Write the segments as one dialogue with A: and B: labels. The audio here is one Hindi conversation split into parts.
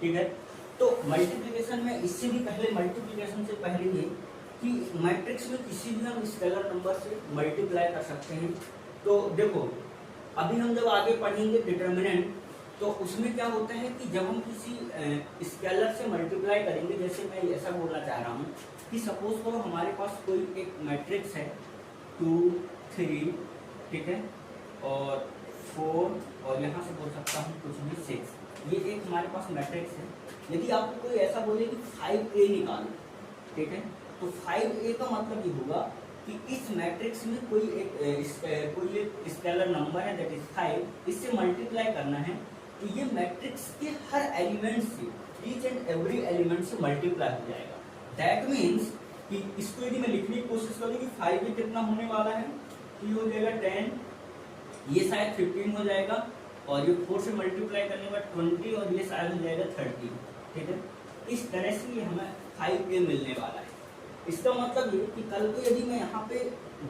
A: ठीक है। तो मल्टीप्लिकेशन में इससे भी पहले, मल्टीप्लिकेशन से पहले ये कि मैट्रिक्स में किसी भी हम स्केलर नंबर से मल्टीप्लाई कर सकते हैं। तो देखो अभी हम जब आगे पढ़ेंगे डिटर्मिनेंट, तो उसमें क्या होता है कि जब हम किसी स्केलर से मल्टीप्लाई करेंगे, जैसे मैं ऐसा बोलना चाह रहा हूँ कि सपोज करो हमारे पास कोई एक मैट्रिक्स है 2 3, ठीक है, और 4, और यहाँ से बोल सकता हूँ कुछ भी 6, ये एक हमारे पास मैट्रिक्स है। यदि आपको कोई ऐसा बोले कि 5a निकालो, ठीक है, तो 5a का मतलब ये होगा कि इस मैट्रिक्स में कोई एक स्केलर नंबर है दैट इज 5, इससे मल्टीप्लाई करना है, तो ये मैट्रिक्स के हर एलिमेंट से, ईच एंड एवरी एलिमेंट से मल्टीप्लाई हो जाएगा। दैट मीन्स कि इसको यदि मैं लिखने की कोशिश करूँ कि 5 में कितना होने वाला है, तो ये हो जाएगा 10, ये शायद 15 हो जाएगा, और ये 4 से मल्टीप्लाई करने के बाद 20, और ये शायद हो जाएगा 30, ठीक है। इस तरह से ये हमें 5a मिलने वाला है। इसका मतलब ये कि कल को यदि मैं यहाँ पे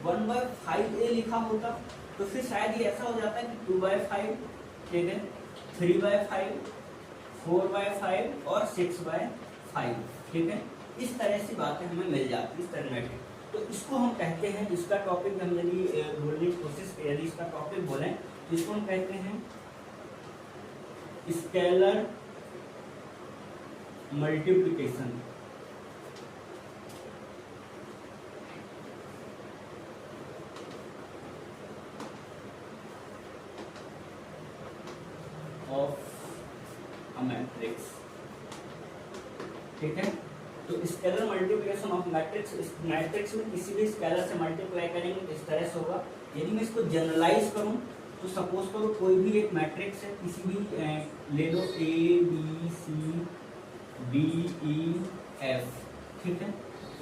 A: 1/5a लिखा होता, तो फिर शायद ये ऐसा हो जाता है कि 2/5, ठीक है, 3/5, 4/5 और 6/5, ठीक है। इस तरह से बातें हमें मिल जाती है इस तरह में। तो इसको हम कहते हैं, इसका टॉपिक हम यदि बोलने की कोशिश करें, यदि इसका टॉपिक बोलें तो इसको हम कहते हैं scalar multiplication of a matrix, ठीक है। तो scalar multiplication of matrix, matrix में किसी भी स्केलर से मल्टीप्लाई करेंगे तो इस तरह से होगा। यदि मैं इसको जनरलाइज करूं तो सपोज करो कोई भी एक मैट्रिक्स है, किसी भी ले लो A B C D E F, ठीक है,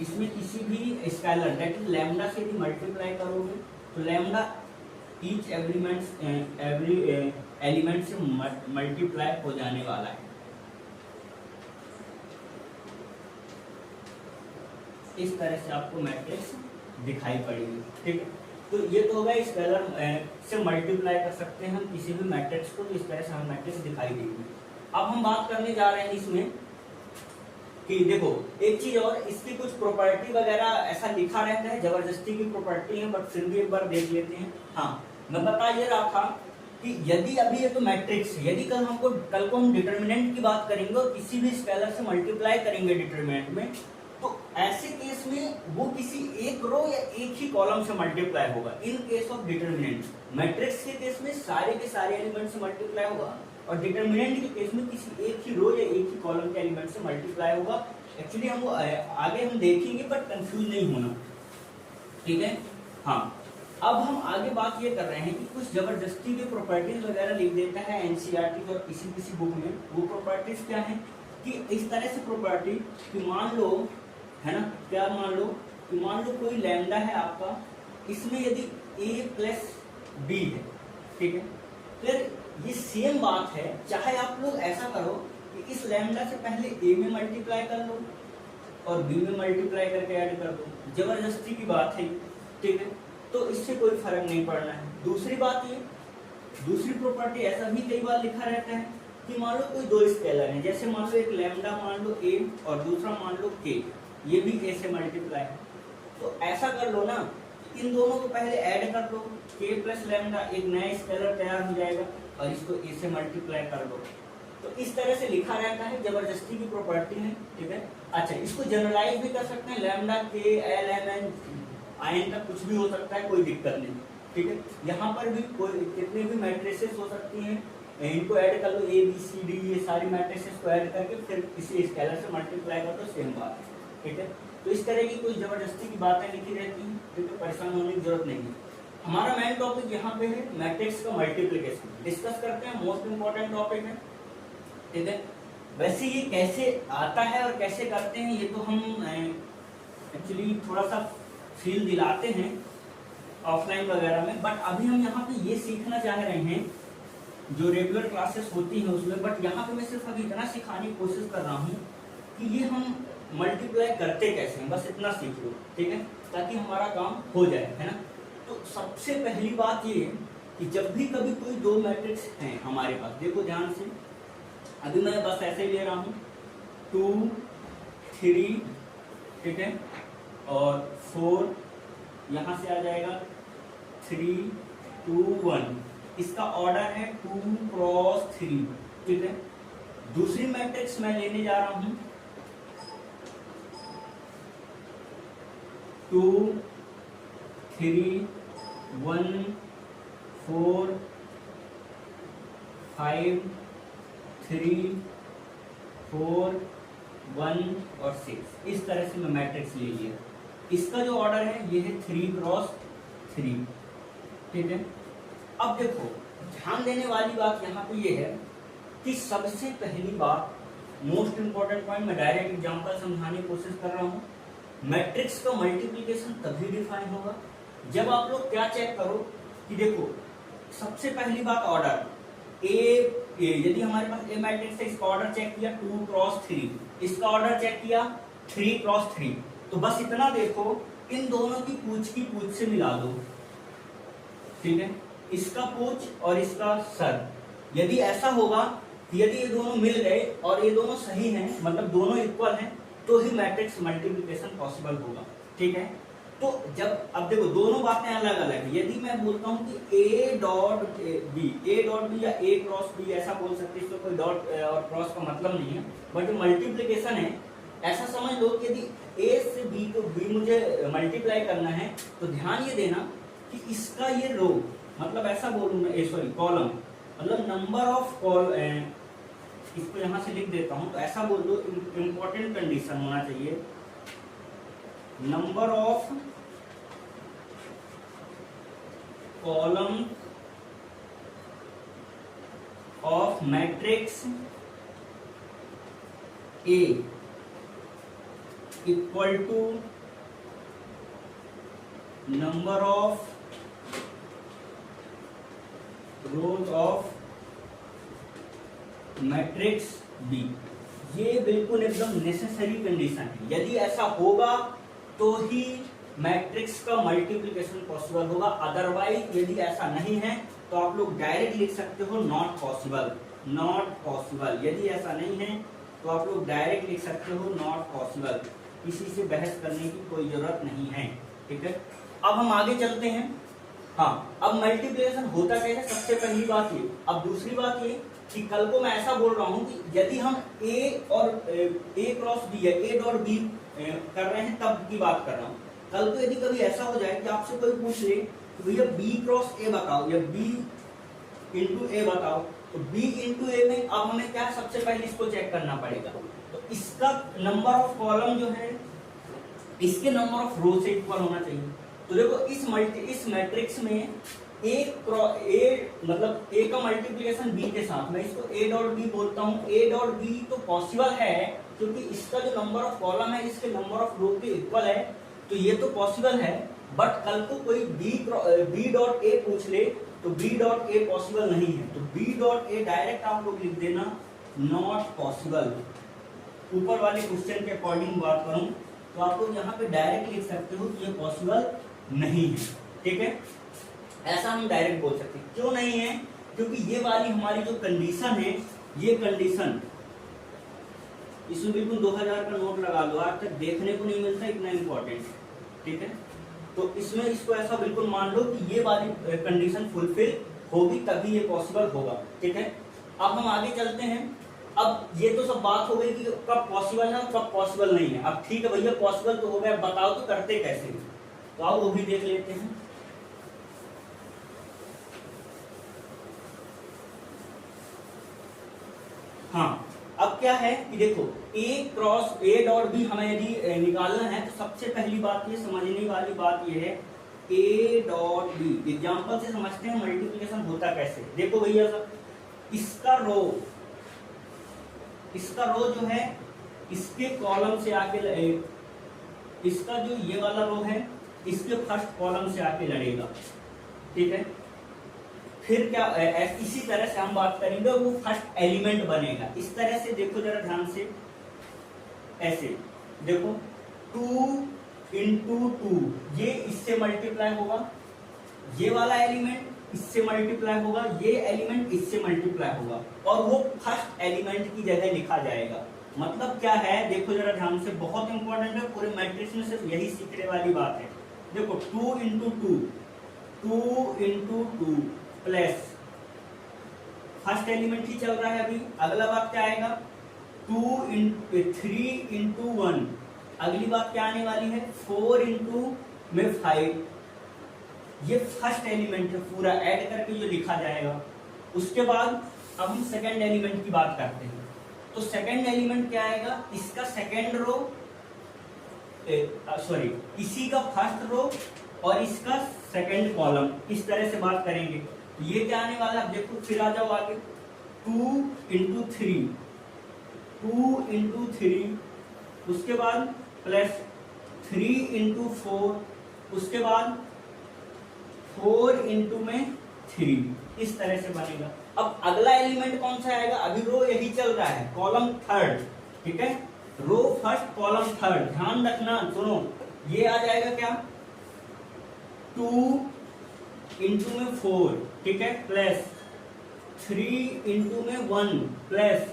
A: इसमें किसी भी स्केलर दैट इज लैम्डा से यदि मल्टीप्लाई करोगे तो लैम्डा ईच एवरी एलिमेंट से मल्टीप्लाई हो जाने वाला है। इस तरह से आपको मैट्रिक्स दिखाई पड़ेगी, ठीक है। तो ये तो होगा स्केलर से मल्टीप्लाई कर सकते हैं हम किसी भी मैट्रिक्स को, तो इस तरह से हमें मैट्रिक्स दिखाई देगी। अब हम बात करने जा रहे हैं इसमें कि देखो एक चीज और, इसकी कुछ प्रॉपर्टी वगैरह ऐसा लिखा रहता है, जबरदस्ती की प्रॉपर्टी है, बट फिर भी एक बार देख लेते हैं। हाँ, मैं बता ये रहा था कि यदि अभी ये तो मैट्रिक्स, यदि कल को हम डिटर्मिनेंट की बात करेंगे और किसी भी स्केलर से मल्टीप्लाई करेंगे डिटर्मिनेंट में, तो ऐसे केस में वो किसी एक रो या एक ही कॉलम से मल्टीप्लाई होगा। In case of determinant, matrix के केस में सारे के सारे एलिमेंट से मल्टीप्लाई होगा, और डिटर्मिनेंट के केस में किसी एक ही रो या एक ही कॉलम के एलिमेंट से मल्टीप्लाई होगा। एक्चुअली हम आगे हम देखेंगे, बट कंफ्यूज नहीं होना, ठीक है। हाँ, अब हम आगे बात ये कर रहे हैं कि कुछ जबरदस्ती की प्रॉपर्टीज वगैरह लिख देता है एनसीईआरटी और किसी बुक में। वो प्रॉपर्टीज क्या है कि इस तरह से प्रॉपर्टी कि मान लो, है ना, क्या मान लो कोई लैम्डा है आपका, इसमें यदि a प्लस b है, ठीक है, फिर ये सेम बात है, चाहे आप लोग ऐसा करो कि इस लैम्डा से पहले a में मल्टीप्लाई कर लो और b में मल्टीप्लाई करके ऐड कर दो, जबरदस्ती की बात है, ठीक है, तो इससे कोई फर्क नहीं पड़ना है। दूसरी बात ये, दूसरी प्रॉपर्टी ऐसा भी कई बार लिखा रहता है कि मान लो कोई दो स्केलर है, जैसे मान लो एक लैम्डा मान लो a और दूसरा मान लो k, ये भी a से मल्टीप्लाई है, तो ऐसा कर लो ना, इन दोनों को पहले ऐड कर दो, k प्लस लैम्डा, एक नया स्केलर तैयार हो जाएगा, और इसको a से मल्टीप्लाई कर दो। तो इस तरह से लिखा रहता है, जबरदस्ती की प्रॉपर्टी है, ठीक है। अच्छा, इसको जनरलाइज भी कर सकते हैं, lambda k l m n in तक कुछ भी हो सकता है, कोई दिक्कत नहीं, ठीक है। यहाँ पर भी कोई कितने भी मैट्रिसेस हो सकती हैं, इनको ऐड कर लो, a b c d, ये सारी मैट्रिसेस को ऐड करके फिर किसी स्केलर से मल्टीप्लाई कर दो, सेम बात है, ठीक है। तो इस तरह की कोई जबरदस्ती की बातें लिखी रहती हैं, ठीक है, परेशान होने की जरूरत नहीं है। हमारा मेन टॉपिक यहाँ पे है मैट्रिक्स का मल्टीप्लिकेशन, डिस्कस करते हैं, मोस्ट इंपॉर्टेंट टॉपिक है, ठीक है। वैसे ये कैसे आता है और कैसे करते हैं, ये तो हम एक्चुअली थोड़ा सा फील दिलाते हैं ऑफलाइन वगैरह में, बट अभी हम यहाँ पे ये सीखना चाह रहे हैं जो रेगुलर क्लासेस होती हैं उसमें, बट यहाँ पे मैं सिर्फ अभी इतना सिखाने की कोशिश कर रहा हूँ कि ये हम मल्टीप्लाई करते कैसे हैं, बस इतना सीख लो, ठीक है, ताकि हमारा काम हो जाए, है ना। तो सबसे पहली बात ये कि जब भी कभी कोई दो मैट्रिक्स हैं हमारे पास, देखो ध्यान से, अभी मैं बस ऐसे ही ले रहा हूँ 2 3, ठीक है, और 4 यहाँ से आ जाएगा 3 2 1। इसका ऑर्डर है 2 क्रॉस 3, ठीक है। दूसरी मैट्रिक्स मैं लेने जा रहा हूँ 2 3 1 4 5 3 4 1 और 6। इस तरह से मैं मैट्रिक्स ले लिया। इसका जो ऑर्डर है ये है 3 क्रॉस 3, ठीक है। अब देखो ध्यान देने वाली बात यहाँ पे ये है कि सबसे पहली बात, मोस्ट इंपॉर्टेंट पॉइंट, मैं डायरेक्ट एग्जांपल समझाने की कोशिश कर रहा हूँ। मैट्रिक्स का मल्टीप्लिकेशन तभी डिफाइन होगा जब आप लोग क्या चेक करो कि देखो सबसे पहली बात ऑर्डर यदि हमारे पास ए मैट्रिक्स है, इसका ऑर्डर चेक किया 2 क्रॉस 3, इसका ऑर्डर चेक किया 3 क्रॉस 3, तो बस इतना देखो इन दोनों की पूछ से मिला दो, ठीक है, इसका पूछ और इसका सर। यदि ऐसा होगा, यदि ये दोनों मिल गए और ये दोनों सही हैं, मतलब दोनों इक्वल हैं, तो ही मैट्रिक्स मल्टीप्लिकेशन पॉसिबल होगा, ठीक है। तो जब अब देखो दोनों बातें अलग अलग है। यदि मैं बोलता हूँ कि ए डॉट बी या ए क्रॉस बी ऐसा बोल सकते हैं, इसमें कोई डॉट और क्रॉस का मतलब नहीं है, बट जो मल्टीप्लिकेशन है ऐसा समझ लो कि यदि ए से बी को बी मुझे मल्टीप्लाई करना है, तो ध्यान ये देना कि इसका ये रो, मतलब ऐसा बोलूँ मैं, सॉरी कॉलम, मतलब नंबर ऑफ इसको यहाँ से लिख देता हूँ, तो ऐसा बोल दो, इंपॉर्टेंट कंडीशन होना चाहिए, number of column of matrix A equal to number of rows of matrix B. ये बिल्कुल एकदम नेसेसरी कंडीशन है। यदि ऐसा होगा तो ही मैट्रिक्स का मल्टीप्लिकेशन पॉसिबल होगा, अदरवाइज यदि ऐसा नहीं है तो आप लोग डायरेक्ट लिख सकते हो नॉट पॉसिबल, नॉट पॉसिबल। यदि ऐसा नहीं है तो आप लोग डायरेक्ट लिख सकते हो नॉट पॉसिबल। किसी से बहस करने की कोई जरूरत नहीं है, ठीक है। अब हम आगे चलते हैं। हाँ, अब मल्टीप्लिकेशन होता क्या है, सबसे पहली बात ये। अब दूसरी बात ये कि कल को मैं ऐसा बोल रहा हूँ कि यदि हम ए और ए क्रॉस बी है, ए डॉट बी कर रहे हैं, तब की बात कर रहा हूँ। कल को यदि कभी ऐसा हो जाए कि आपसे कोई पूछ ले कि भैया बी क्रॉस ए बताओ या बी इंटू ए बताओ, तो बी इंटू ए में अब हमें क्या सबसे पहले इसको चेक करना पड़ेगा, तो इसका नंबर ऑफ कॉलम जो है इसके नंबर ऑफ रो से इक्वल होना चाहिए। तो देखो इस मैट्रिक्स में ए मतलब ए का मल्टीप्लिकेशन बी के साथ, मैं इसको ए डॉट बी बोलता हूँ। ए डॉट बी तो पॉसिबल है क्योंकि इसका जो नंबर ऑफ कॉलम है इसके नंबर ऑफ रो के इक्वल है, तो ये तो पॉसिबल है। बट कल को कोई बी डॉट ए पूछ ले तो बी डॉट ए पॉसिबल नहीं है, तो बी डॉट ए डायरेक्ट आप लोग लिख देना नॉट पॉसिबल। ऊपर वाले क्वेश्चन के अकॉर्डिंग बात करूं तो आप लोग यहाँ पे डायरेक्ट लिख सकते हो कि ये पॉसिबल नहीं है, ठीक है। ऐसा हम डायरेक्ट बोल सकते हैं। क्यों नहीं है? क्योंकि ये वाली हमारी जो कंडीशन है, ये कंडीशन, इसमें बिल्कुल 2000 का नोट लगा लो, आज तक देखने को नहीं मिलता इतना इंपॉर्टेंट, ठीक है। तो इसमें इसको ऐसा बिल्कुल मान लो कि ये वाली कंडीशन फुलफिल होगी तभी ये पॉसिबल होगा, ठीक है। अब हम आगे चलते हैं। अब ये तो सब बात हो गई कि कब पॉसिबल है और कब पॉसिबल नहीं है। अब ठीक है भैया, पॉसिबल तो हो गया, बताओ तो करते कैसे, तो आओ वो भी देख लेते हैं। हाँ, अब क्या है कि देखो ए क्रॉस ए डॉट बी हमें यदि निकालना है तो सबसे पहली बात ये समझने वाली बात ये है, ए डॉट बी एग्जांपल से समझते हैं मल्टीप्लिकेशन होता कैसे। देखो भैया इसका रो जो है इसके कॉलम से आके इसका जो ये वाला रो है इसके फर्स्ट कॉलम से आके लड़ेगा, ठीक है। फिर क्या इसी तरह से हम बात करेंगे, वो फर्स्ट एलिमेंट बनेगा। इस तरह से देखो जरा ध्यान से, ऐसे देखो 2 इंटू 2 ये इससे मल्टीप्लाई होगा, ये वाला एलिमेंट इससे मल्टीप्लाई होगा, ये एलिमेंट इससे मल्टीप्लाई होगा, और वो फर्स्ट एलिमेंट की जगह लिखा जाएगा। मतलब क्या है, देखो जरा ध्यान से, बहुत इंपॉर्टेंट है, पूरे मैट्रिक्स में सिर्फ यही सीखने वाली बात है। देखो 2 इंटू 2 प्लस फर्स्ट एलिमेंट ही चल रहा है अभी, अगला बात क्या आएगा 3 इंटू 1, अगली बात क्या आने वाली है 4 इंटू में 5, ये फर्स्ट एलिमेंट है, पूरा ऐड करके जो लिखा जाएगा। उसके बाद अब हम सेकंड एलिमेंट की बात करते हैं। तो सेकंड एलिमेंट क्या आएगा, इसका सेकंड रो, सॉरी इसी का फर्स्ट रो और इसका सेकंड कॉलम, इस तरह से बात करेंगे। तो ये क्या आने वाला है, देखो फिर आ जाओ आगे, 2 इंटू 3, उसके बाद प्लस 3 इंटू 4, उसके बाद 4 इंटू में 3, इस तरह से बनेगा। अब अगला एलिमेंट कौन सा आएगा, अभी रो यही चल रहा है, कॉलम थर्ड, ठीक है, रो फर्स्ट कॉलम थर्ड, ध्यान रखना, सुनो, ये आ जाएगा क्या 2 इंटू में 4, ठीक है, प्लस 3 इंटू में 1 प्लस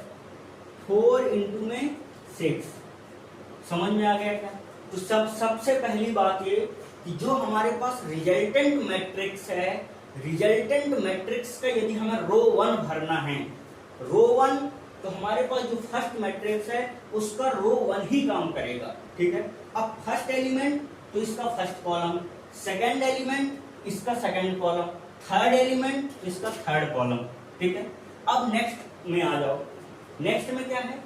A: 4 इंटू में 6। समझ में आ गया क्या? तो सबसे पहली बात ये कि जो हमारे पास रिजल्टेंट मैट्रिक्स है, रिजल्टेंट मैट्रिक्स का यदि हमें रो 1 भरना है, रो 1, तो हमारे पास जो फर्स्ट मैट्रिक्स है उसका रो 1 ही काम करेगा, ठीक है। अब फर्स्ट एलिमेंट तो इसका फर्स्ट कॉलम, सेकंड एलिमेंट इसका सेकंड कॉलम, थर्ड एलिमेंट इसका थर्ड कॉलम, ठीक है। अब नेक्स्ट में आ जाओ, नेक्स्ट में क्या है,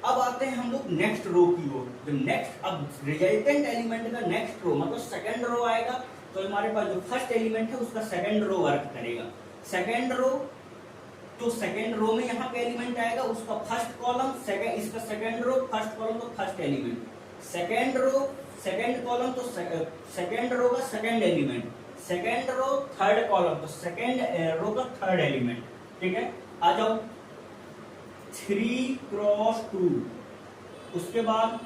A: अब आते हैं हम लोग नेक्स्ट रो की ओर। जो नेक्स्ट, अब रिजल्टेंट एलिमेंट का नेक्स्ट रो मतलब सेकंड रो आएगा, तो हमारे पास जो फर्स्ट एलिमेंट है उसका सेकंड रो वर्क करेगा। सेकंड रो, तो सेकंड रो में यहाँ पे एलिमेंट आएगा, उसका फर्स्ट कॉलम, सेकंड इसका सेकंड रो, फर्स्ट कॉलम तो first element, second row second column तो सेकंड रो का second element, second row third column तो सेकंड रो का थर्ड एलिमेंट, ठीक है। आ जाओ 3 क्रॉस 2, उसके बाद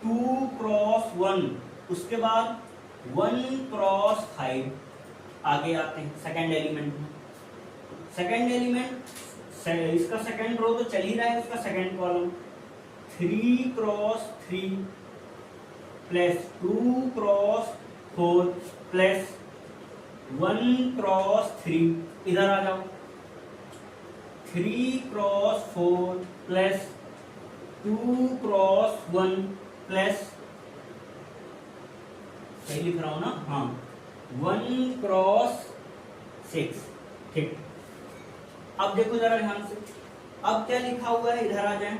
A: 2 क्रॉस 1, उसके बाद 1 क्रॉस 5। आगे आते हैं सेकंड एलिमेंट में, सेकंड एलिमेंट इसका सेकंड रो तो चल ही रहा है, उसका second column 3 cross 3 plus 2 cross 4 plus 1 cross 3। इधर आ जाओ 3 क्रॉस 4 प्लस 2 क्रॉस 1 प्लस, सही लिख रहा हूं ना, हाँ, 1 क्रॉस 6, ठीक। अब देखो जरा ध्यान से, अब क्या लिखा हुआ है, इधर आ जाए,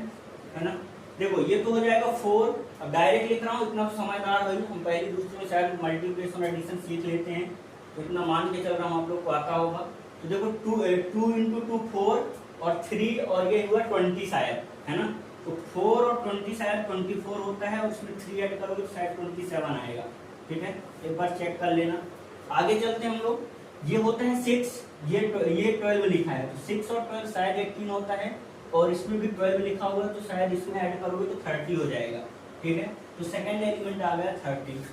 A: है ना। देखो ये तो हो जाएगा 4, अब डायरेक्ट लिख रहा हूँ, इतना समझदार हो, हम पहली दूसरी में शायद मल्टीप्लिकेशन एडिशन सीख लेते हैं, तो इतना मान के चल रहा हूँ आप लोग को आता होगा। तो देखो 2 इंटू 2 4 और 3 और ये हुआ 20 शायद, है ना। तो 4 और 20 शायद 24 होता है, और उसमें 3 ऐड करोगे तो शायद 27 आएगा, ठीक है, एक बार चेक कर लेना। आगे चलते हैं हम लोग, ये होते हैं 6, ये 12 लिखा है, तो 6 और 12 शायद 18 होता है, और इसमें भी 12 लिखा हुआ है, तो शायद इसमें ऐड करोगे तो 30 हो जाएगा, ठीक है। तो सेकंड एलिमेंट आ गया 30।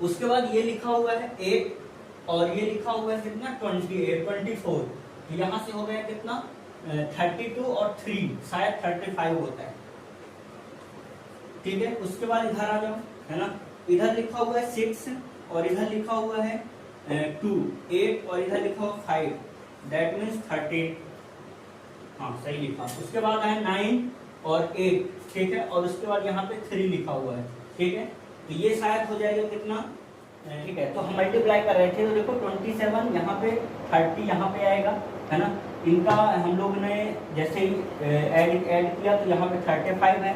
A: उसके बाद ये लिखा हुआ है 8, और ये लिखा हुआ है कितना 24, तो यहाँ से हो गया कितना 32 और 3 शायद 35 होता है, ठीक है। उसके बाद इधर आ जाओ, है ना, इधर लिखा हुआ है 6 और इधर लिखा हुआ है 2, 8 और इधर लिखा हुआ 5, दैट मीन्स 13, हाँ सही लिखा। उसके बाद है 9 और 8, ठीक है, और उसके बाद यहाँ पे 3 लिखा हुआ है, ठीक है। तो ये शायद हो जाएगा कितना, ठीक है। तो हम मल्टीप्लाई कर रहे थे, तो देखो 27 यहाँ पे, 30 यहाँ पे आएगा, है ना। इनका हम लोग ने जैसे ही ऐड किया तो यहाँ पे 35 है,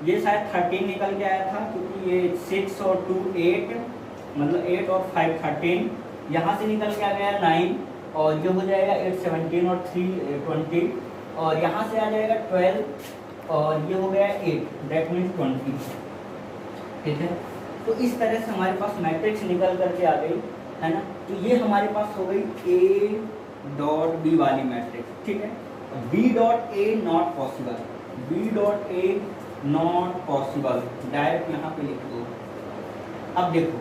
A: ये शायद 13 निकल के आया था, क्योंकि ये 6 और 2 8, मतलब 8 और 5 13, यहाँ से निकल के आ गया 9, और ये हो जाएगा 8 17 और 3 20, और यहाँ से आ जाएगा 12, और ये हो गया 8, दैट मीन्स 20, ठीक है। तो इस तरह से हमारे पास मैट्रिक्स निकल करके आ गई, है ना। तो ये हमारे पास हो गई A.B वाली मैट्रिक्स, ठीक है। B.A not possible, B.A not possible, direct यहाँ पे लिख दो। अब देखो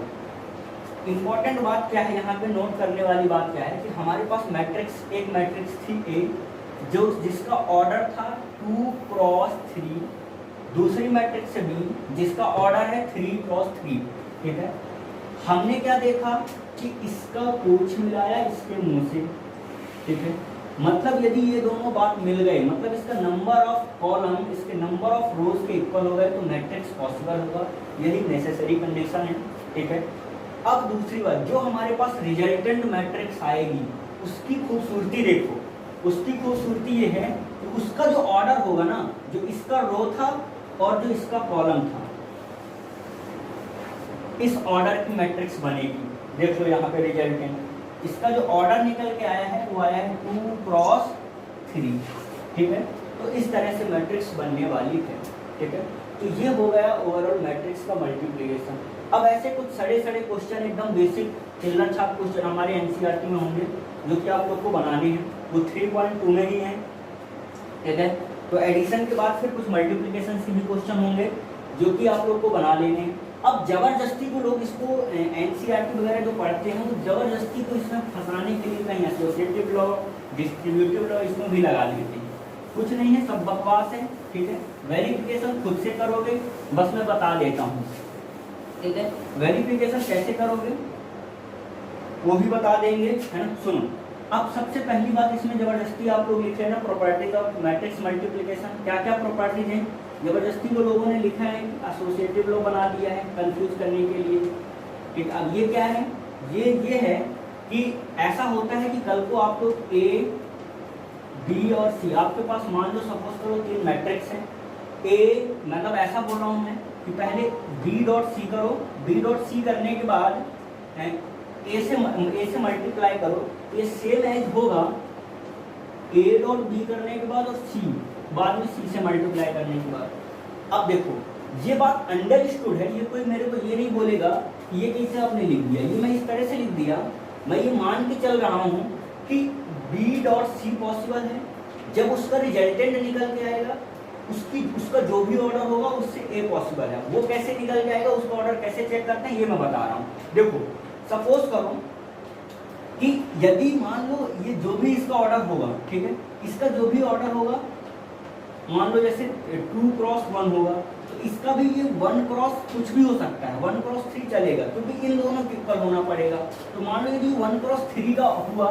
A: इंपॉर्टेंट बात क्या है यहाँ पे नोट करने वाली बात क्या है कि हमारे पास मैट्रिक्स एक मैट्रिक्स थी ए जो जिसका ऑर्डर था 2 क्रॉस 3, दूसरी मैट्रिक्स से बी जिसका ऑर्डर है 3 क्रॉस 3। ठीक है, हमने क्या देखा कि इसका पूछ मिलाया इसके मुंह से। ठीक है, मतलब यदि ये दोनों बात मिल गए, मतलब इसका नंबर ऑफ कॉलम इसके नंबर ऑफ रोज के इक्वल हो गए तो मैट्रिक्स पॉसिबल होगा, यही नेसेसरी कंडीशन है। ठीक है, अब दूसरी बात, जो हमारे पास रिजल्टेंट मैट्रिक्स आएगी उसकी खूबसूरती देखो। उसकी खूबसूरती ये है कि उसका जो ऑर्डर होगा ना, जो इसका रो था और जो इसका कॉलम था, इस ऑर्डर की मैट्रिक्स बनेगी। देख लो यहाँ पे रिजल्टेंट, इसका जो ऑर्डर निकल के आया है वो आया है 2 क्रॉस 3। ठीक है, तो इस तरह से मैट्रिक्स बनने वाली है। ठीक है, तो ये हो गया ओवरऑल मैट्रिक्स का मल्टीप्लिकेशन। अब ऐसे कुछ सड़े सड़े क्वेश्चन एकदम बेसिक चिल्लर छाप क्वेश्चन हमारे एनसीईआरटी में होंगे जो कि आप लोग को बनाने हैं, वो 3.2 में ही है। ठीक है, तो एडिशन के बाद फिर कुछ मल्टीप्लिकेशन के भी क्वेश्चन होंगे जो कि आप लोग को बना लेने हैं। अब जबरदस्ती को लोग इसको एनसीईआरटी वगैरह जो पढ़ते हैं वो जबरदस्ती को इसमें फंसाने के लिए कहीं एसोसिएटिव लॉ, डिस्ट्रीब्यूटिव लॉ इसमें भी लगा देते हैं। कुछ नहीं है, सब बकवास है। ठीक है, वेरिफिकेशन खुद से करोगे, बस मैं बता देता हूँ। ठीक है, वेरिफिकेशन कैसे करोगे वो भी बता देंगे, है ना। सुनो, अब सबसे पहली बात इसमें जबरदस्ती आप लोग लिख लेना प्रॉपर्टीज ऑफ मैट्रिक्स मल्टीप्लिकेशन। क्या क्या प्रॉपर्टीज हैं जबरदस्ती को लोगों ने लिखा है, एसोसिएटिव लॉ बना दिया है कंफ्यूज करने के लिए। ठीक, अब ये क्या है, ये है कि ऐसा होता है कि कल को आप लोग ए बी और सी, आपके पास मान लो सपोज करो 3 मैट्रिक्स है। ए मतलब ऐसा बोल रहा हूँ मैं कि पहले बी डॉट सी करो, बी डॉट सी करने के बाद ए से मल्टीप्लाई करो, ये सेम एज होगा ए डॉट बी करने के बाद और सी बाद में सी से मल्टीप्लाई करने के बाद। अब देखो ये बात अंडरस्टूड है, ये कोई मेरे को ये नहीं बोलेगा कि ये कैसे आपने लिख दिया, ये मैं इस तरह से लिख दिया। मैं ये मान के चल रहा हूँ कि बी डॉट सी पॉसिबल है, जब उसका रिजल्टेंट निकल के आएगा उसका जो भी ऑर्डर होगा उससे ए पॉसिबल है। वो कैसे निकल के आएगा, उसका ऑर्डर कैसे चेक करते हैं ये मैं बता रहा हूँ। देखो सपोज करो कि यदि मान लो ये जो भी इसका ऑर्डर होगा, ठीक है, इसका जो भी ऑर्डर होगा मान लो जैसे 2 क्रॉस 1 होगा तो इसका भी ये 1 क्रॉस कुछ भी हो सकता है, 1 क्रॉस 3 चलेगा क्योंकि इन दोनों के इक्वल होना पड़ेगा। तो मान लो यदि 1 क्रॉस 3 का हुआ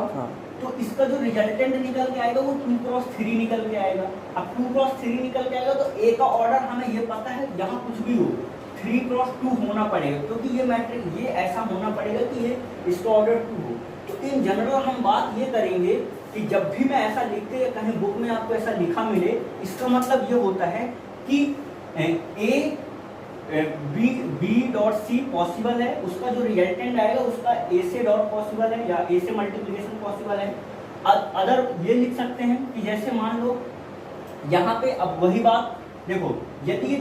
A: तो इसका जो रिजल्टेंट निकल के आएगा वो 2 क्रॉस 3 निकल के आएगा। अब 2 क्रॉस 3 निकल के आएगा तो ए का ऑर्डर हमें ये पता है यहाँ कुछ भी हो 3 क्रॉस 2 होना पड़ेगा क्योंकि ये मैट्रिक्स ये ऐसा होना पड़ेगा कि ये इसका ऑर्डर 2 हो। तो इन जनरल हम बात ये करेंगे कि जब भी मैं ऐसा लिखते या कहीं बुक में आपको ऐसा लिखा मिले, इसका मतलब ये होता है कि A B dot C possible है, उसका जो रिजल्टेंट आएगा उसका ए से डॉट पॉसिबल है या ए से मल्टीप्लिकेशन पॉसिबल है। अदर ये लिख सकते हैं कि जैसे मान लो यहाँ पे अब वही बात देखो, यदि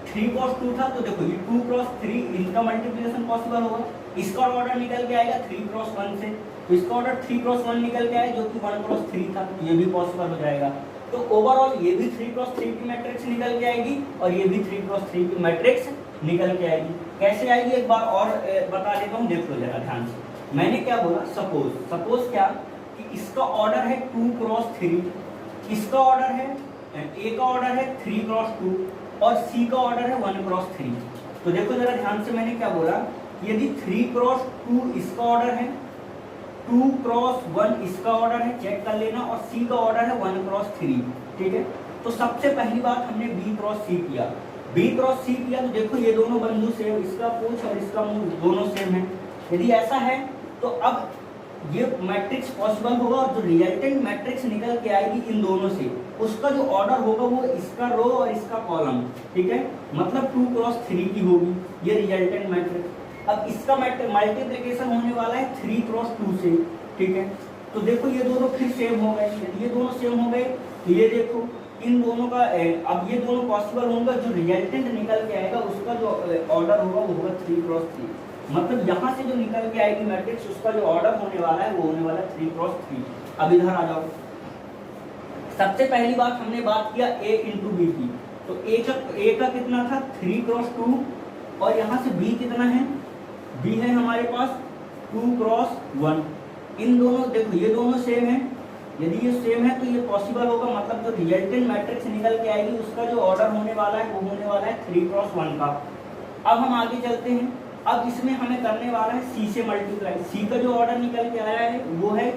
A: 3 क्रॉस 2 था तो देखो ये 2 क्रॉस 3 इनका मल्टीप्लिकेशन पॉसिबल होगा। इसका ऑर्डर निकल के आएगा 3 क्रॉस 1 से, तो इसका ऑर्डर 3 क्रॉस 1 निकल के आएगा जो कि 1 क्रॉस 3 था, ये भी पॉसिबल हो जाएगा। तो ओवरऑल ये भी 3 क्रॉस 3 की मैट्रिक्स निकल के आएगी और ये भी 3 क्रॉस 3 की मैट्रिक्स निकल के आएगी। कैसे आएगी एक बार और बता देता हूँ, देख लो जरा ध्यान से। मैंने क्या बोला, सपोज क्या कि इसका ऑर्डर है 2 क्रॉस 3, इसका ऑर्डर है ए का ऑर्डर है 3 क्रॉस 2 और सी का ऑर्डर है 1 क्रॉस 3। तो देखो जरा ध्यान से, मैंने क्या बोला, यदि 3 क्रॉस 2 इसका ऑर्डर है, 2 क्रॉस 1 इसका ऑर्डर है, चेक कर लेना, और सी का ऑर्डर है 1 क्रॉस 3। ठीक है, तो सबसे पहली बात हमने बी क्रॉस सी किया, बी क्रॉस सी किया तो देखो ये दोनों बंधु सेम, इसका पूछ और इसका मुंह दोनों सेम है। यदि ऐसा है तो अब ये मैट्रिक्स पॉसिबल होगा और जो रिजल्टेंट मैट्रिक्स निकल के आएगी इन दोनों से उसका जो ऑर्डर होगा वो इसका रो और इसका कॉलम, ठीक है, मतलब 2 क्रॉस 3 की होगी ये रिजल्टेंट मैट्रिक्स। अब इसका मल्टीप्लिकेशन होने वाला है 3 क्रॉस 2 से, ठीक है, तो देखो ये दोनों फिर सेम हो गए, ये दोनों सेम हो गए तो ये देखो इन दोनों का अब ये दोनों पॉसिबल होंगे, जो रिजल्टेंट निकल के आएगा उसका जो ऑर्डर होगा वो होगा 3 क्रॉस 3, मतलब यहाँ से जो निकल के आएगी मैट्रिक्स उसका जो ऑर्डर होने वाला है वो होने वाला है 3 क्रॉस 3। अब इधर आ जाओ, सबसे पहली बात हमने बात किया a इंटू बी की, तो a का कितना था 3 क्रॉस 2 और यहाँ से b कितना है, b है हमारे पास 2 क्रॉस 1। इन दोनों देखो ये दोनों सेम है, यदि ये सेम है तो ये पॉसिबल होगा, मतलब जो रिजल्टेंट मैट्रिक्स निकल के आएगी उसका जो ऑर्डर होने वाला है वो होने वाला है 3 क्रॉस 1 का। अब हम आगे चलते हैं, अब इसमें हमें करने वाला है सी से मल्टीप्लाई। सी का जो ऑर्डर निकल के आया है वो है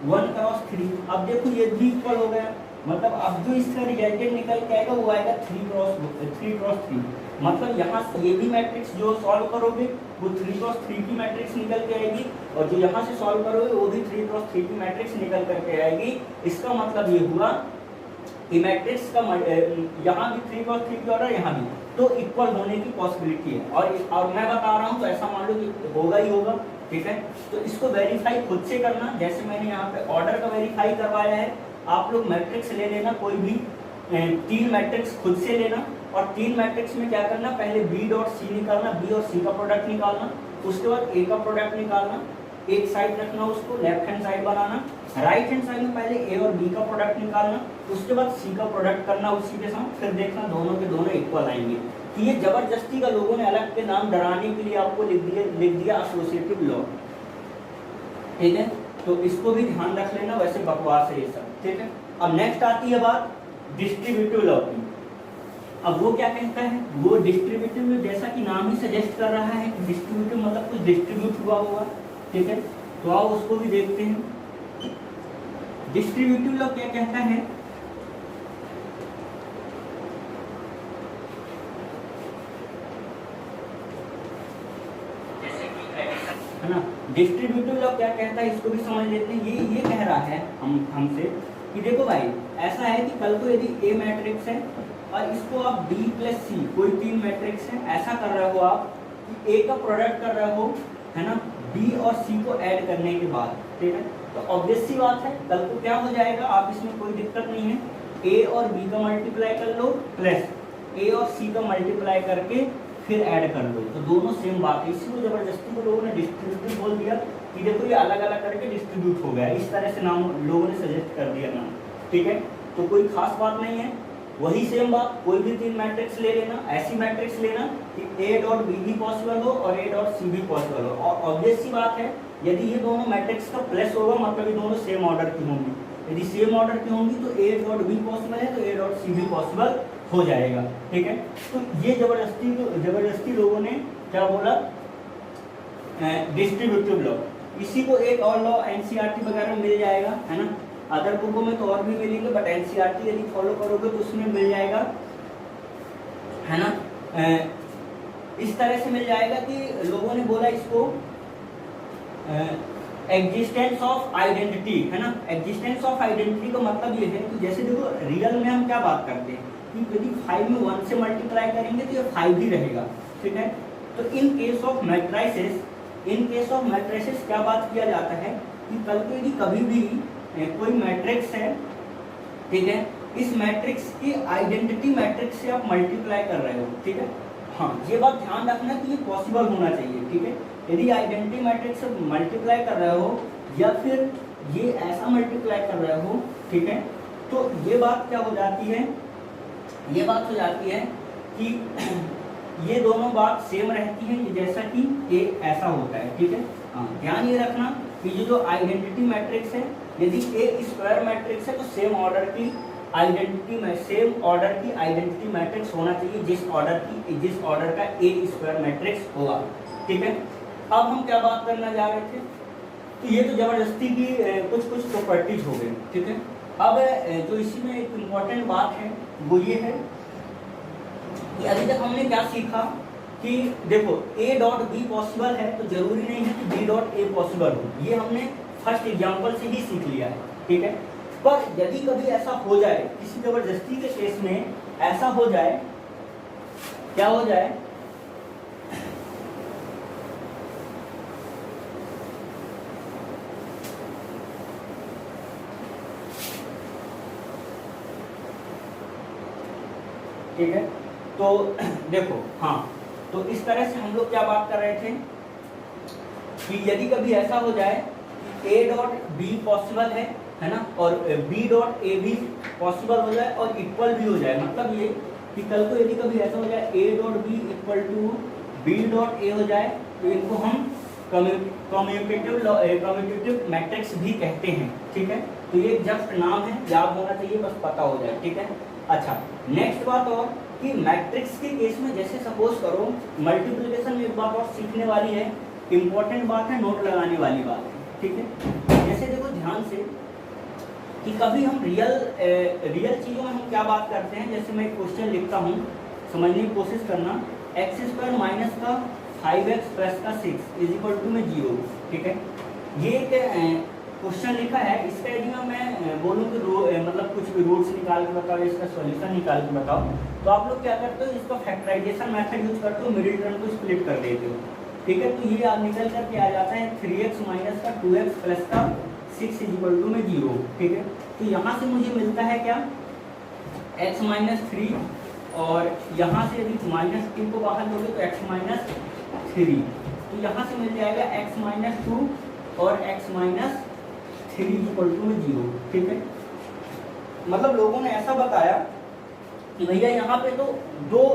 A: 1 क्रॉस 3। अब देखो ये भी इक्वल हो गया, मतलब अब जो इसका रिजल्टेंट निकल के आएगा वो आएगा 3 क्रॉस 3। मतलब यहाँ से ये भी मैट्रिक्स जो सॉल्व करोगे वो 3 क्रॉस 3 की मैट्रिक्स निकल के आएगी, और जो यहाँ से सॉल्व करोगे वो भी 3 क्रॉस 3 की मैट्रिक्स निकल करके आएगी। इसका मतलब ये हुआ कि मैट्रिक्स का यहाँ भी 3 क्रॉस 3 की ऑर्डर, यहाँ भी तो इक्वल होने की पॉसिबिलिटी है। और मैं बता रहा हूँ तो ऐसा मान लो कि होगा ही होगा, ठीक है। तो इसको वेरीफाई खुद से करना, जैसे मैंने यहाँ पे ऑर्डर का वेरीफाई करवाया है, आप लोग मैट्रिक्स ले लेना, कोई भी 3 मैट्रिक्स खुद से लेना, और 3 मैट्रिक्स में क्या करना, पहले बी डॉट सी निकालना, बी और सी का प्रोडक्ट निकालना, उसके बाद ए का प्रोडक्ट निकालना, एक साइड रखना, उसको लेफ्ट हैंड साइड बनाना, राइट हैंड साइड में पहले ए और बी का प्रोडक्ट निकालना, उसके बाद सी का प्रोडक्ट करना उसी के साथ, फिर देखना दोनों के दोनों इक्वल आएंगे। तो ये जबरदस्ती का लोगों ने अलग के नाम डराने के लिए आपको लिख दिया एसोसिएटिव लॉ, ठीक है। तो इसको भी ध्यान रख लेना, वैसे बकवास है ये सब, ठीक है। अब नेक्स्ट आती है बात डिस्ट्रीब्यूटिव लॉ की। अब वो क्या कहता है, वो डिस्ट्रीब्यूटिव में जैसा कि नाम ही सजेस्ट कर रहा है कि डिस्ट्रीब्यूटिव मतलब कुछ डिस्ट्रीब्यूट हुआ होगा, ठीक है। तो आओ उसको भी देखते हैं। डिस्ट्रीब्यूटिव लॉ क्या कहता है, है ना। डिस्ट्रीब्यूटिव लॉ क्या कहता है इसको भी समझ लेते हैं। ये कह रहा है हमसे कि देखो भाई, ऐसा है कि कल को यदि ए मैट्रिक्स है और इसको आप बी प्लस सी कोई 3 मैट्रिक्स है, ऐसा कर रहे हो आप कि ए का प्रोडक्ट कर रहे हो, है ना, बी और सी को ऐड करने के बाद, ठीक है। तो ऑब्वियस सी बात है कल को क्या हो जाएगा, आप इसमें कोई दिक्कत नहीं है, ए और बी का मल्टीप्लाई कर लो प्लस ए और सी का मल्टीप्लाई करके फिर ऐड कर लो, तो दोनों सेम बात है। इसी को जबरदस्ती को लोगों ने डिस्ट्रीब्यूटिव बोल दिया कि देखो ये अलग अलग करके डिस्ट्रीब्यूट हो गया, इस तरह से नाम लोगों ने सजेस्ट कर दिया नाम, ठीक है। तो कोई खास बात नहीं है, वही सेम बात, कोई भी 3 मैट्रिक्स ले लेना, ऐसी मैट्रिक्स लेना कि ए डॉट बी भी पॉसिबल हो और ए डॉट सी भी पॉसिबल हो। और ऑब्वियस सी बात है यदि ये दोनों मैट्रिक्स का प्लस होगा मतलब ये दोनों सेम ऑर्डर की होंगी, यदि सेम ऑर्डर की होंगी तो ए डॉट बी पॉसिबल है तो ए डॉट सी भी पॉसिबल हो जाएगा, ठीक है। तो ये जबरदस्ती लोगों ने क्या बोला, डिस्ट्रीब्यूटिव लॉ। इसी को एक और लॉ एनसीईआरटी वगैरह में मिल जाएगा, है ना, अदर बुकों में तो और भी मिलेंगे, बट एनसीईआरटी यदि फॉलो करोगे तो उसमें मिल जाएगा, है ना। इस तरह से मिल जाएगा कि लोगों ने बोला इसको एग्जिस्टेंस ऑफ आइडेंटिटी, है ना। एग्जिस्टेंस ऑफ आइडेंटिटी का मतलब ये है कि जैसे देखो रियल में हम क्या बात करते हैं कि यदि 5 में 1 से मल्टीप्लाई करेंगे तो ये 5 ही रहेगा, ठीक है। तो इन केस ऑफ मैट्रिसेस क्या बात किया जाता है कि कल को यदि कभी भी कोई मैट्रिक्स है, ठीक है, इस मैट्रिक्स की आइडेंटिटी मैट्रिक्स से आप मल्टीप्लाई कर रहे हो, ठीक है। हाँ, ये बात ध्यान रखना कि ये पॉसिबल होना चाहिए, ठीक है। यदि आइडेंटिटी मैट्रिक्स से मल्टीप्लाई कर रहे हो या फिर ये ऐसा मल्टीप्लाई कर रहे हो, ठीक है, तो ये बात क्या हो जाती है, ये बात हो जाती है कि ये दोनों बात सेम रहती है, ये जैसा कि ये ऐसा होता है, ठीक है। हाँ, ध्यान ये रखना कि ये जो आइडेंटिटी मैट्रिक्स है, यदि ए स्क्वायर मैट्रिक्स है तो सेम ऑर्डर की आइडेंटिटी मैट्रिक्स होना चाहिए जिस ऑर्डर का ए स्क्वायर मैट्रिक्स होगा, ठीक है। अब हम क्या बात करना जा रहे थे, तो ये तो जबरदस्ती की कुछ प्रॉपर्टीज हो गई, ठीक है। अब जो इसी में एक इम्पॉर्टेंट बात है वो ये है कि अभी तक हमने क्या सीखा कि देखो ए डॉट बी पॉसिबल है तो जरूरी नहीं है कि बी डॉट ए पॉसिबल हो, ये हमने फर्स्ट एग्जांपल से ही सीख लिया है, ठीक है। पर यदि कभी ऐसा हो जाए, किसी जबरदस्ती के केस में ऐसा हो जाए, क्या हो जाए, ठीक है। तो देखो, हाँ, तो इस तरह से हम लोग क्या बात कर रहे थे कि यदि कभी ऐसा हो जाए कि ए डॉट बी पॉसिबल है ना, और बी डॉट ए भी पॉसिबल हो जाए और इक्वल भी हो जाए, मतलब ये कि कल को यदि कभी ऐसा हो जाए A dot B equal to B dot A हो जाए, तो इनको हम कम्यूटेटिव मैट्रिक्स भी कहते हैं, ठीक है। तो ये जस्ट नाम है, याद होना चाहिए, बस पता हो जाए, ठीक है। अच्छा, नेक्स्ट बात और कि मैट्रिक्स के केस में जैसे सपोज करो मल्टीप्लिकेशन में एक बात और सीखने वाली है, इंपॉर्टेंट बात है, नोट लगाने वाली बात है, ठीक है। जैसे देखो ध्यान से कि कभी हम रियल चीज़ों में हम क्या बात करते हैं, जैसे मैं क्वेश्चन लिखता हूँ, समझने की कोशिश करना, x² माइनस का 5x प्लस का 6 इज इक्वल टू में 0, ठीक है। ये एक क्वेश्चन लिखा है, इसका यदि मैं बोलूँ कि मतलब कुछ भी रूट्स निकाल के बताओ, इसका सॉल्यूशन निकाल के बताओ, तो आप लोग क्या करते हो, इसका फैक्टराइजेशन मेथड यूज करते हो, मिडिल टर्म को स्प्लिट कर देते हो, ठीक है। तो ये निकल करके आ जाता है 3x माइनस का 2x प्लस का 6 इज इक्वल टू में 0, ठीक है। तो यहाँ से मुझे मिलता है क्या, x माइनस 3, और यहाँ से यदि -2 को बाहर दोगे तो x माइनस 3, तो यहाँ से मिल जाएगा x माइनस 2 और x माइनस 3 इक्वल टू में 0, ठीक है। मतलब लोगों ने ऐसा बताया कि भैया यहाँ पे तो दो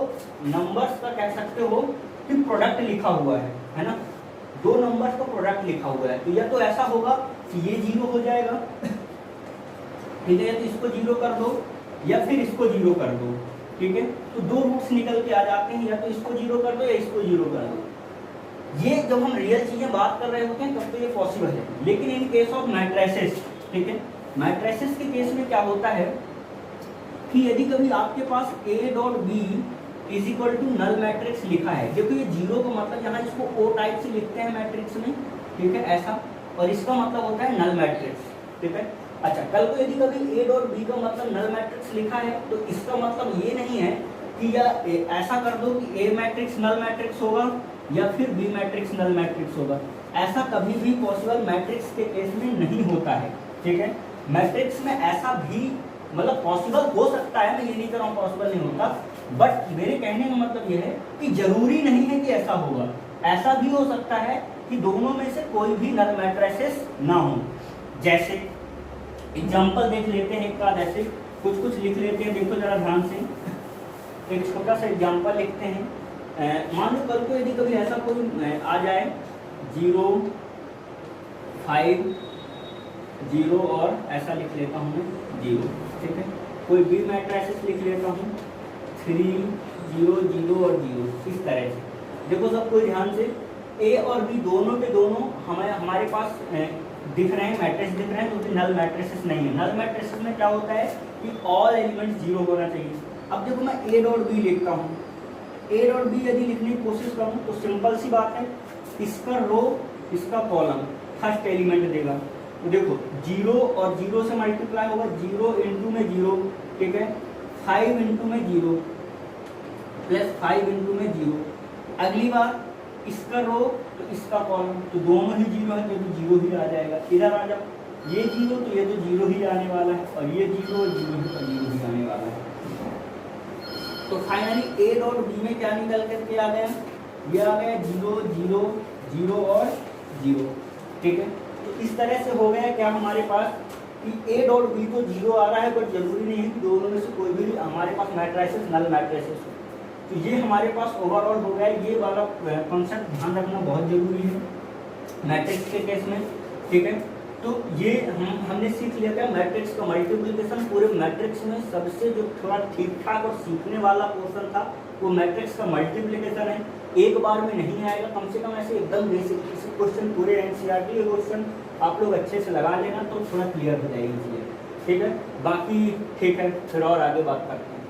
A: नंबर्स का कह सकते हो कि प्रोडक्ट लिखा हुआ है ना, दो नंबर्स का प्रोडक्ट लिखा हुआ है, तो या तो ऐसा होगा कि ये 0 हो जाएगा, ठीक है, या तो इसको 0 कर दो या फिर इसको 0 कर दो, ठीक है। तो दो रूट्स निकल के आ जाते हैं, या तो इसको 0 कर दो या इसको 0 कर दो। ये जब हम रियल चीजें बात कर रहे होते हैं तब तो ये पॉसिबल है, लेकिन इन केस ऑफ मैट्रिसेस, ठीक है, मैट्रिसेस के केस में क्या होता है कि यदि कभी आपके पास A dot B is equal to null matrix लिखा है, देखो ये 0 का मतलब यहाँ इसको O टाइप से लिखते हैं मैट्रिक्स में, ठीक है, ऐसा, और इसका मतलब होता है नल मैट्रिक्स, ठीक है। अच्छा, कल को यदि कभी A डॉट B का मतलब नल मैट्रिक्स लिखा है, तो इसका मतलब ये नहीं है कि या ऐसा कर दो कि A मैट्रिक्स नल मैट्रिक्स होगा या फिर B मैट्रिक्स नल मैट्रिक्स होगा, ऐसा कभी भी पॉसिबल मैट्रिक्स के केस में नहीं होता है, ठीक है। मैट्रिक्स में ऐसा भी मतलब पॉसिबल हो सकता है, मैं ये नहीं कर रहा हूँ पॉसिबल नहीं होता, बट मेरे कहने का मतलब ये है कि जरूरी नहीं है कि ऐसा होगा, ऐसा भी हो सकता है कि दोनों में से कोई भी नल मैट्रिसेस ना हो। जैसे एग्जाम्पल देख लेते हैं, एक का ऐसे कुछ लिख लेते हैं, देखो जरा ध्यान से, एक छोटा सा एग्जाम्पल लिखते हैं। मान लो कल को यदि कभी ऐसा कोई आ जाए 0 5 0 और ऐसा लिख लेता हूँ मैं 0, ठीक है। कोई B मैट्रिसेस लिख लेता हूँ 3 0 0 और 0, इस तरह से। देखो सब कोई ध्यान से, A और B दोनों के दोनों हमारे पास दिख रहे हैं, मैट्रिक्स दिख रहे हैं, तो नल मैट्रिसेस नहीं है। नल मैट्रिसेस में क्या होता है कि ऑल एलिमेंट्स 0 होना चाहिए। अब देखो मैं A डॉट B लिखता हूँ, A डॉट B यदि लिखने की कोशिश करूँ तो सिंपल सी बात है, इसका रो इसका कॉलम फर्स्ट एलिमेंट देगा, तो देखो 0 और 0 से मल्टीप्लाई होगा, 0 इंटू में 0, ठीक है, 5 इंटू में 0 प्लस 5 इंटू में 0। अगली बार इसका रो तो इसका कॉलम, तो दोनों ही 0 है तो 0 ही आ जाएगा। इधर आ जाओ, ये 0 तो ये तो 0 ही आने वाला है, और ये 0 और 0 ही आने वाला है। तो फाइनली A डॉट B में क्या निकल करके आ गया, ये आ गया 0 0 0 और 0, ठीक है। तो इस तरह से हो गया क्या हमारे पास कि A डॉट B तो 0 आ रहा है, बट जरूरी नहीं है कि दोनों में से कोई भी हमारे पास मैट्रिसेस नल मैट्रिसेस हो। तो ये हमारे पास ओवरऑल हो गया, ये वाला कॉन्सेप्ट ध्यान रखना बहुत जरूरी है मैट्रिक्स के केस में, ठीक है। तो ये हमने सीख लिया था मैट्रिक्स का मल्टीप्लिकेशन। पूरे मैट्रिक्स में सबसे जो थोड़ा ठीक ठाक और सीखने वाला पोर्शन था वो मैट्रिक्स का मल्टीप्लिकेशन है। एक बार में नहीं आएगा, कम से कम ऐसे एकदम बेसिक क्वेश्चन पूरे एनसीईआरटी के क्वेश्चन आप लोग अच्छे से लगा लेना तो थोड़ा क्लियर हो जाएगी चीज़ें, ठीक है। बाकी ठीक है, फिर और आगे बात करते हैं।